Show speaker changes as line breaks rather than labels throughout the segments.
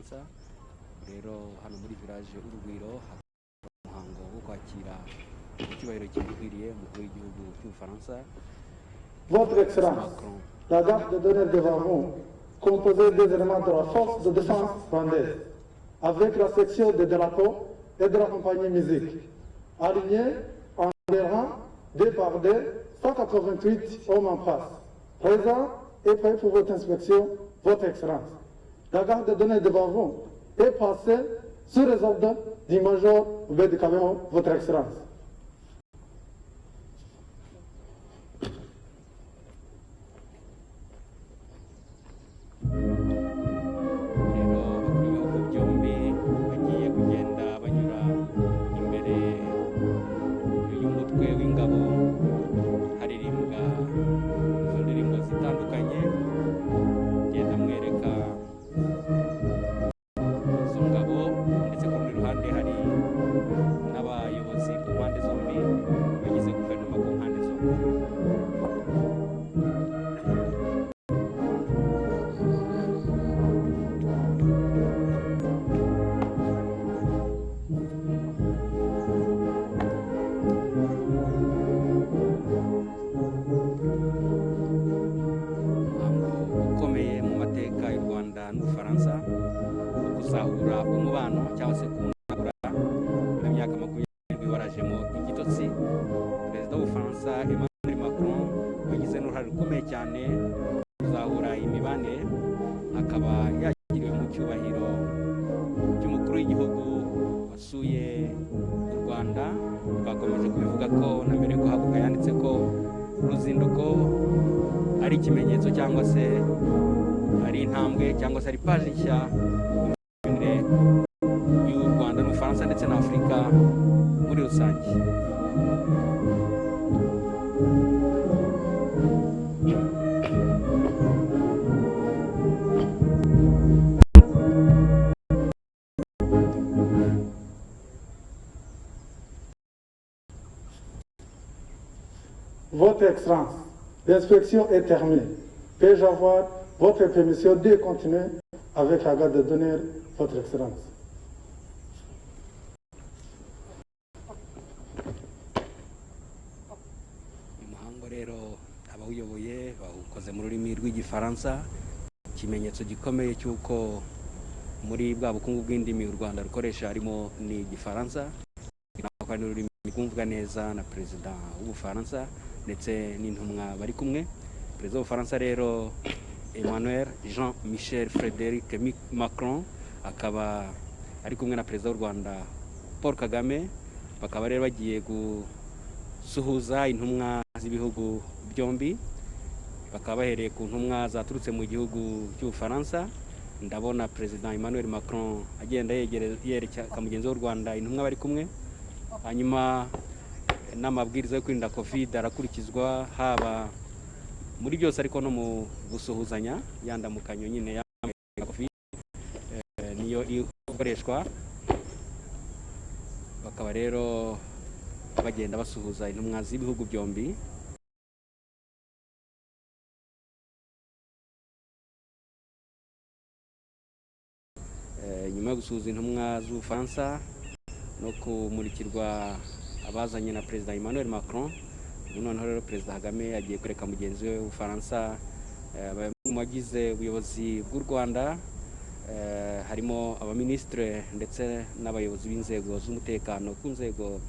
Bufaransa. Rero hano muri village Urugwiro umuhango wo kwakira icyubahiro kibikwiriye umukuru w'igihugu cy'Ubufaransa.
Votre Excellence, la garde de d'honneur devant vous, composée des éléments de la force de défense rwandaise, avec la section des drapeaux et de la compagnie musique, alignés en des rangs, deux par deux, 188 hommes en face, présents et prêts pour votre inspection, Votre Excellence. La garde de d'honneur devant vous est passée sous les ordres du Major Oubed Kabeho, Votre Excellence.
kuzahura umubano cyangwa se kunagura imyaka 20 warajemo igitotsi. Perezida w'Ubufaransa Emmanuel Macron wagize n'uruhare rukomeye cyane kuzahura imibanire, akaba yakiriwe mu cyubahiro cy'umukuru w'igihugu wasuye u Rwanda. Bakomeje kubivuga ko na mbere ko habuka yanditse ko uruzinduko ari ikimenyetso cyangwa se ari intambwe cyangwa se ari paji nshya y'u Rwanda n'Ubufaransa ndetse na Afurika muri rusange.
Votre Excellence, l'inspection est terminée. Puis-je avoir votre permission de continuer avec la garde d'honneur, Votre Excellence?
Umuhango rero abawuyoboye bawukoze mu rurimi rw'igifaransa, ikimenyetso gikomeye cy'uko muri bwa bukungu bw'indimi u Rwanda rukoresha harimo ni igifaransa, kandi ururimi rwumvwa neza na perezida w'Ubufaransa ndetse n'intumwa bari kumwe. Perezida w'Ubufaransa rero Emmanuel Jean-Michel Frédéric Macron akaba ari kumwe na perezida w'u Rwanda Paul Kagame, bakaba rero bagiye gusuhuza intumwa z'ibihugu byombi. Bakaba bahereye ku ntumwa zaturutse mu gihugu cy'Ubufaransa. Ndabona perezida Emmanuel Macron agenda yerekeza mugenzi w'u Rwanda intumwa bari kumwe, hanyuma n'amabwiriza yo kwirinda covid arakurikizwa haba muri byose, ariko no mu gusuhuzanya yandamukanyo nyine ya covid niyo ikoreshwa. Bakaba rero bagenda basuhuza intumwa z'ibihugu byombi. Nyuma yo gusuhuza intumwa z'Ubufaransa no kumurikirwa abazanye na perezida Emmanuel Macron, noneho rero perezida Kagame agiye kureka mugenzi we w'Ubufaransa. Mu bagize ubuyobozi bw'u Rwanda harimo abaministre ndetse n'abayobozi b'inzego z'umutekano ku nzego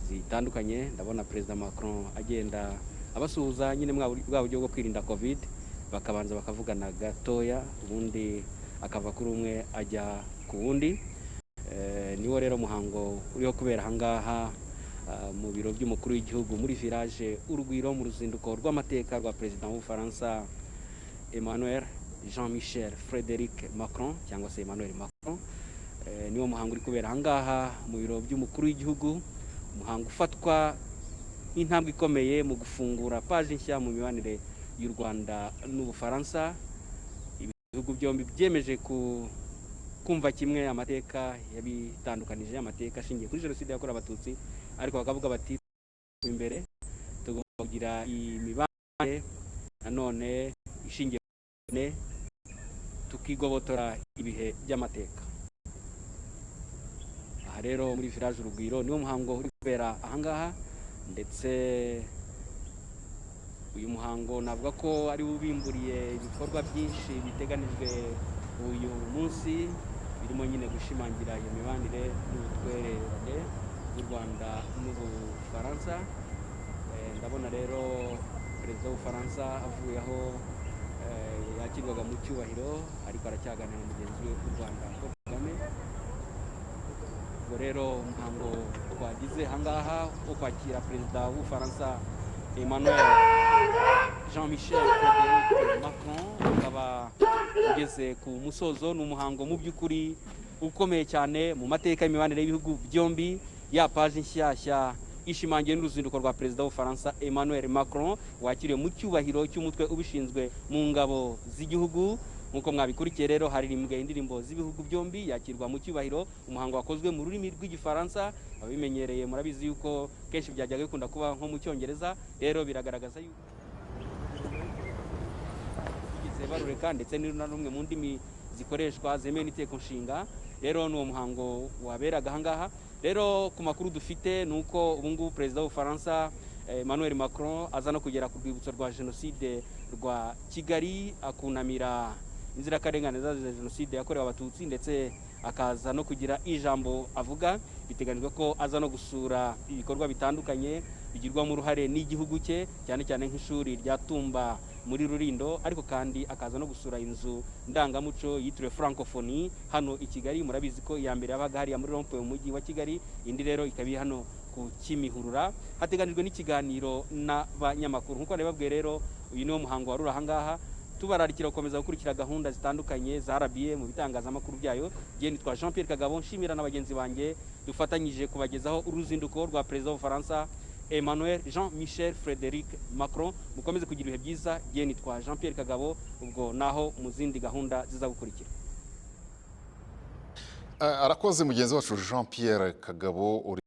zitandukanye. Ndabona perezida Macron agenda abasuhuza nyine bwa buryo bwo kwirinda covid, bakabanza bakavugana gatoya, ubundi akava kuri umwe ajya ku wundi. Niwo rero muhango uriho kubera ahangaha mu biro by'umukuru w'igihugu muri village Urugwiro mu ruzinduko rw'amateka rwa perezida w'Ubufaransa Emmanuel Jean-Michel Frédéric Macron cyangwa se Emmanuel Macron. Niwo muhango uri kubera ahangaha mu biro by'umukuru w'igihugu, umuhango ufatwa nk'intambwe ikomeye mu gufungura paji nshya mu mibanire y'u Rwanda n'Ubufaransa. Ibihugu byombi byemeje kumva kimwe amateka yabitandukanije, amateka ashingiye kuri jenoside yakorewe Abatutsi, ariko bakavuga bati imbere tugomba kugira imibanire nanone ishingiye tukigobotora ibihe by'amateka. aha rero muri village Urugwiro niwo muhango uri kubera ahangaha, ndetse uyu muhango navuga ko ari ubimburiye ibikorwa byinshi biteganijwe uyu munsi, birimo nyine gushimangira iyo mibanire n'ubutwererane bw'u Rwanda n'Ubufaransa. Ndabona rero perezida w'Ubufaransa avuye aho yakirwaga mu cyubahiro, ariko aracyaganira na mugenzi we w'u Rwanda Paul Kagame. Ubwo rero umuhango twagize ahangaha wo kwakira perezida w'Ubufaransa Emmanuel Jean-Michel Frédéric Macron ukaba ugeze ku musozo. Ni umuhango mu by'ukuri ukomeye cyane mu mateka y'imibanire y'ibihugu byombi, ya paji nshyashya ishimangiye n'uruzinduko rwa perezida w'Ubufaransa Emmanuel Macron wakiriwe mu cyubahiro cy'umutwe ubishinzwe mu ngabo z'igihugu. Nk'uko mwabikurikiye rero haririmbwe indirimbo z'ibihugu byombi, yakirwa mu cyubahiro, umuhango wakozwe mu rurimi rw'igifaransa. Abimenyereye murabizi yuko kenshi byajyaga bikunda kuba nko mu cyongereza, rero biragaragaza yuko bigize barureka ndetse na rumwe mu ndimi zikoreshwa zemewe n'iteko nshinga. Rero n'uwo muhango waberaga ahangaha. Rero ku makuru dufite ni uko ubu ngubu perezida w'Ubufaransa Emmanuel Macron aza no kugera ku rwibutso rwa jenoside rwa Kigali, akunamira inzirakarengane zazize jenoside yakorewe abatutsi, ndetse akaza no kugira ijambo avuga. Biteganijwe ko aza no gusura ibikorwa bitandukanye bigirwamo uruhare n'igihugu cye, cyane cyane nk'ishuri rya Tumba muri Rulindo, ariko kandi akaza no gusura inzu ndangamuco yitiriwe Francophonie hano i Kigali. Murabizi ko iya mbere yabaga hariya muri Rompuwe mu mujyi wa Kigali, indi rero ikaba hano ku Kimihurura. Hateganijwe n'ikiganiro n'abanyamakuru. Nk'uko nabibabwiye rero, uyu niwo muhango waruri ahangaha. Tubararikira gukomeza gukurikira gahunda zitandukanye za RBA mu bitangazamakuru byayo. Jye nitwa Jean Pierre Kagabo, nshimira n'abagenzi banjye dufatanyije kubagezaho uruzinduko rwa perezida w'Ubufaransa Emmanuel Jean-Michel Frédéric Macron. Mukomeze kugira ibihe byiza. Jye nitwa Jean Pierre Kagabo, ubwo naho mu zindi gahunda ziza gukurikira.
Arakoze mugenzi wacu Jean Pierre Kagabo.